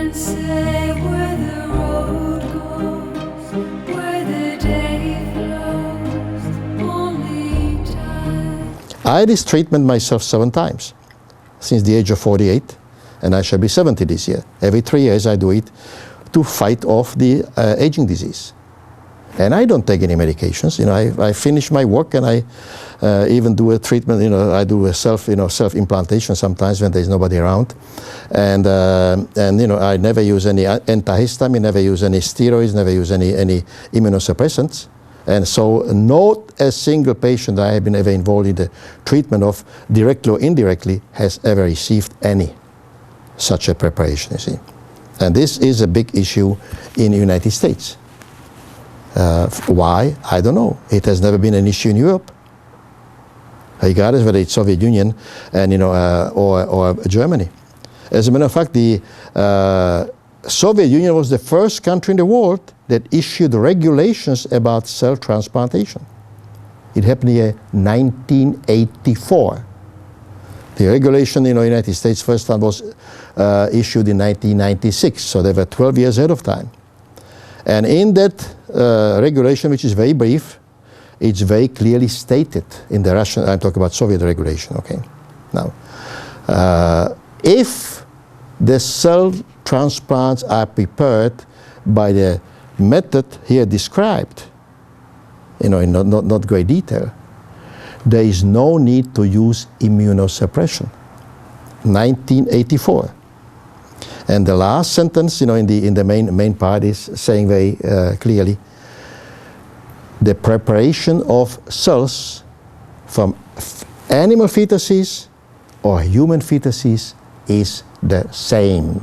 can say where the road goes, where the day flows, only time. I had this treatment myself 7 times since the age of 48, and I shall be 70 this year. Every 3 years I do it to fight off the aging disease. And I don't take any medications. I finish my work, and I even do a treatment. I do a self-implantation sometimes when there's nobody around, and I never use any antihistamine, never use any steroids, never use any immunosuppressants. And so, not a single patient I have been ever involved in the treatment of, directly or indirectly, has ever received any such a preparation. You see, and this is a big issue in the United States. Why? I don't know. It has never been an issue in Europe, regardless whether it's Soviet Union and or Germany. As a matter of fact, the Soviet Union was the first country in the world that issued regulations about cell transplantation. It happened in 1984. The regulation in the United States first one was issued in 1996, so they were 12 years ahead of time. And in that regulation, which is very brief, it's very clearly stated in the Russian, I'm talking about Soviet regulation, okay? Now, if the cell transplants are prepared by the method here described, in not great detail, there is no need to use immunosuppression. 1984. And the last sentence, in the main part is saying very clearly, the preparation of cells from animal fetuses or human fetuses is the same.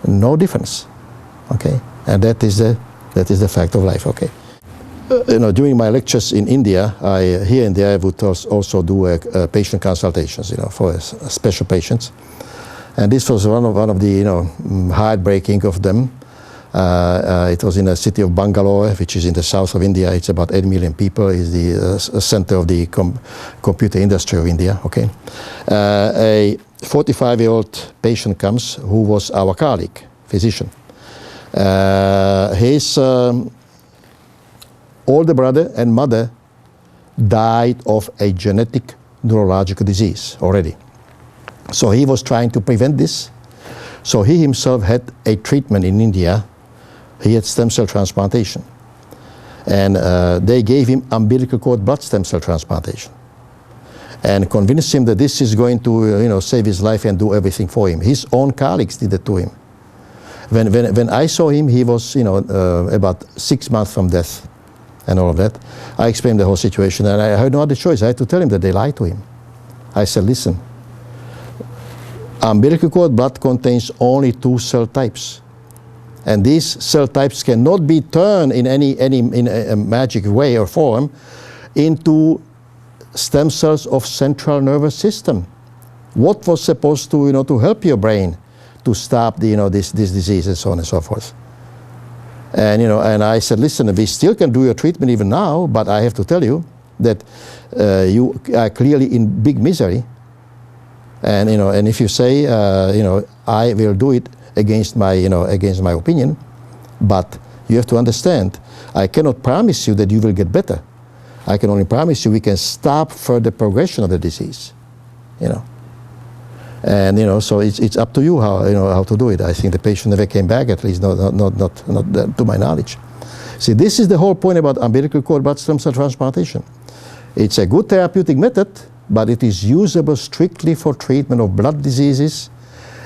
No difference, okay? And that is the fact of life, okay? During my lectures in India, here and there I would also do patient consultations, for special patients. And this was one of the heartbreaking of them. It was in the city of Bangalore, which is in the south of India. It's about 8 million people. It's the center of the computer industry of India. Okay, a 45-year-old patient comes who was our colleague, physician. His older brother and mother died of a genetic neurological disease already. So he was trying to prevent this. So he himself had a treatment in India. He had stem cell transplantation. And they gave him umbilical cord blood stem cell transplantation and convinced him that this is going to save his life and do everything for him. His own colleagues did it to him. When I saw him, he was about 6 months from death and all of that. I explained the whole situation, and I had no other choice. I had to tell him that they lied to him. I said, listen, umbilical cord blood contains only 2 cell types, and these cell types cannot be turned in a magic way or form into stem cells of central nervous system. What was supposed to to help your brain to stop this disease and so on and so forth? And and I said, listen, we still can do your treatment even now, but I have to tell you that you are clearly in big misery. And and if you say I will do it against my against my opinion, but you have to understand, I cannot promise you that you will get better. I can only promise you we can stop further progression of the disease. And so it's up to you how to do it. I think the patient never came back, at least not to my knowledge. See, this is the whole point about umbilical cord blood stem cell transplantation. It's a good therapeutic method, but it is usable strictly for treatment of blood diseases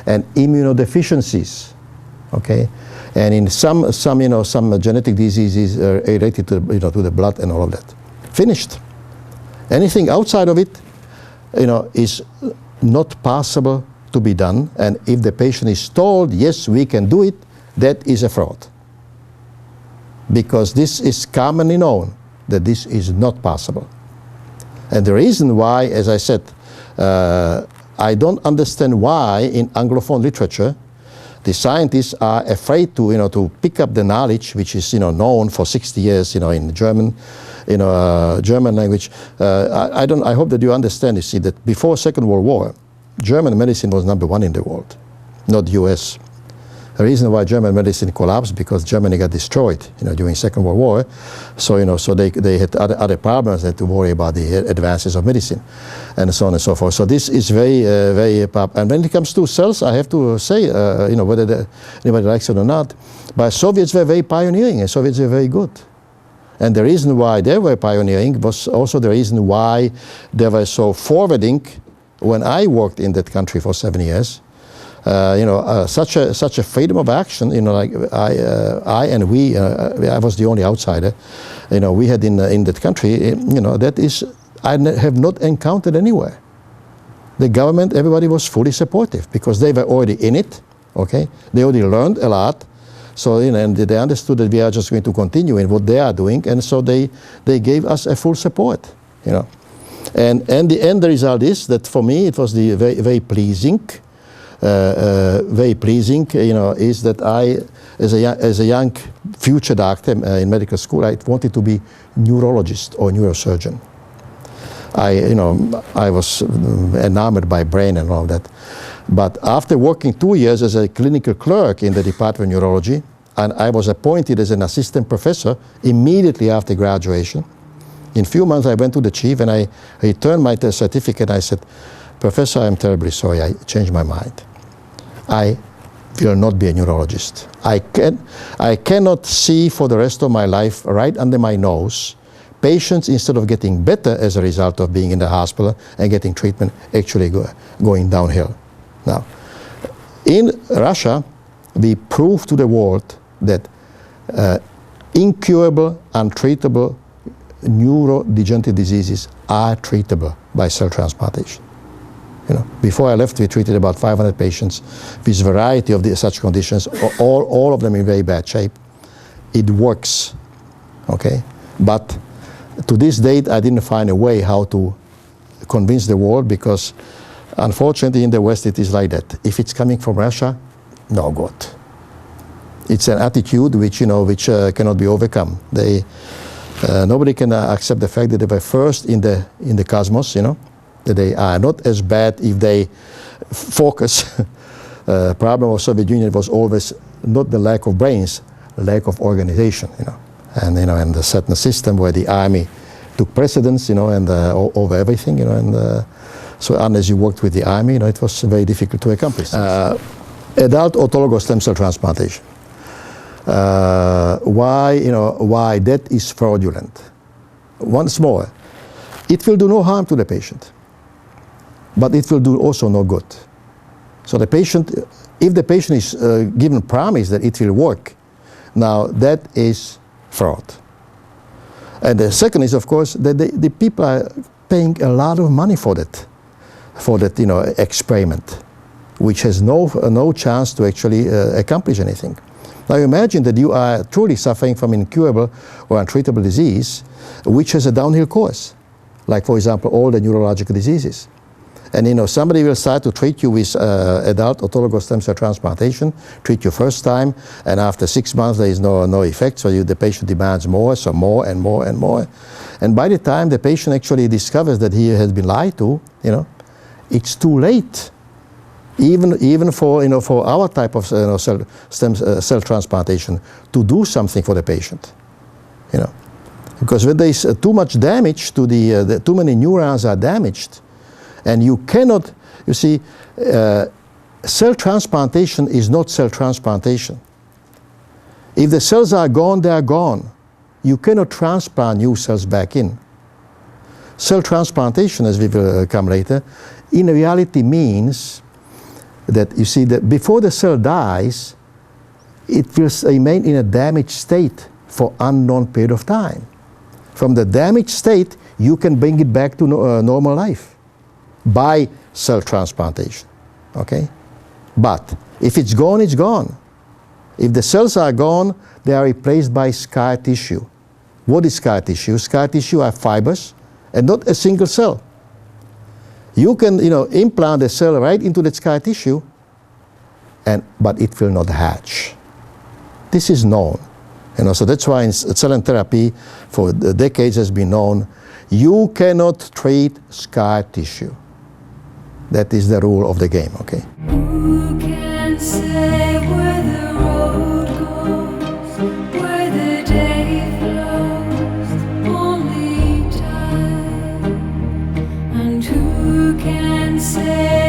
and immunodeficiencies. Okay, and in some genetic diseases related to to the blood and all of that. Finished. Anything outside of it, is not possible to be done. And if the patient is told, yes, we can do it, that is a fraud. Because this is commonly known that this is not possible. And the reason why, as I said, I don't understand why in Anglophone literature the scientists are afraid to pick up the knowledge which is known for 60 years in German, German language. I hope that you understand. You see that before Second World War, German medicine was #1 in the world, not U.S. The reason why German medicine collapsed because Germany got destroyed, during Second World War. So, so they had other problems. They had to worry about the advances of medicine, and so on and so forth. So this is very powerful. And when it comes to cells, I have to say, whether anybody likes it or not, but Soviets were very pioneering, and Soviets were very good. And the reason why they were pioneering was also the reason why they were so forwarding. When I worked in that country for 7 years. Such a freedom of action, like I and we, I was the only outsider, we had in that country, that is, I have not encountered anywhere. The government, everybody was fully supportive because they were already in it, okay? They already learned a lot. So, and they understood that we are just going to continue in what they are doing, and so they gave us a full support, And the end result is that for me it was the very pleasing, is that I, as a young future doctor in medical school, I wanted to be neurologist or neurosurgeon. I was enamored by brain and all that. But after working 2 years as a clinical clerk in the Department of Neurology, and I was appointed as an assistant professor immediately after graduation, in a few months I went to the chief and I returned my certificate. I said, Professor, I'm terribly sorry, I changed my mind. I will not be a neurologist. I cannot see for the rest of my life, right under my nose, patients, instead of getting better as a result of being in the hospital and getting treatment, actually going downhill. Now, in Russia, we proved to the world that incurable, untreatable neurodegenerative diseases are treatable by cell transplantation. Before I left, we treated about 500 patients with a variety of such conditions, all of them in very bad shape. It works, okay? But to this date, I didn't find a way how to convince the world, because unfortunately in the West it is like that. If it's coming from Russia, no good. It's an attitude which cannot be overcome. Nobody can accept the fact that they were first in the cosmos, that they are not as bad if they focus. Problem of Soviet Union was always not the lack of brains, lack of organization, and and the certain system where the army took precedence, and over everything, and so unless you worked with the army, it was very difficult to accomplish. Adult autologous stem cell transplantation. Why that is fraudulent? Once more, it will do no harm to the patient, but it will do also no good. So the patient, if the patient is given promise that it will work, now that is fraud. And the second is, of course, that the people are paying a lot of money for that experiment, which has no chance to actually accomplish anything. Now imagine that you are truly suffering from incurable or untreatable disease, which has a downhill course, like, for example, all the neurological diseases. And somebody will start to treat you with adult autologous stem cell transplantation, treat you first time, and after 6 months there is no effect, so the patient demands more, so more and more and more. And by the time the patient actually discovers that he has been lied to, it's too late. Even for our type of cell transplantation, to do something for the patient, because when there is too much damage to too many neurons are damaged, and you cannot, you see, cell transplantation is not cell transplantation. If the cells are gone, they are gone. You cannot transplant new cells back in. Cell transplantation, as we will come later, in reality means that, you see, that before the cell dies, it will remain in a damaged state for unknown period of time. From the damaged state, you can bring it back to normal life by cell transplantation, okay? But if it's gone, it's gone. If the cells are gone, they are replaced by scar tissue. What is scar tissue? Scar tissue are fibers and not a single cell. You can, implant a cell right into that scar tissue, but it will not hatch. This is known. So that's why in cell and therapy for decades has been known, you cannot treat scar tissue. That is the rule of the game, okay? Who can say whether who can say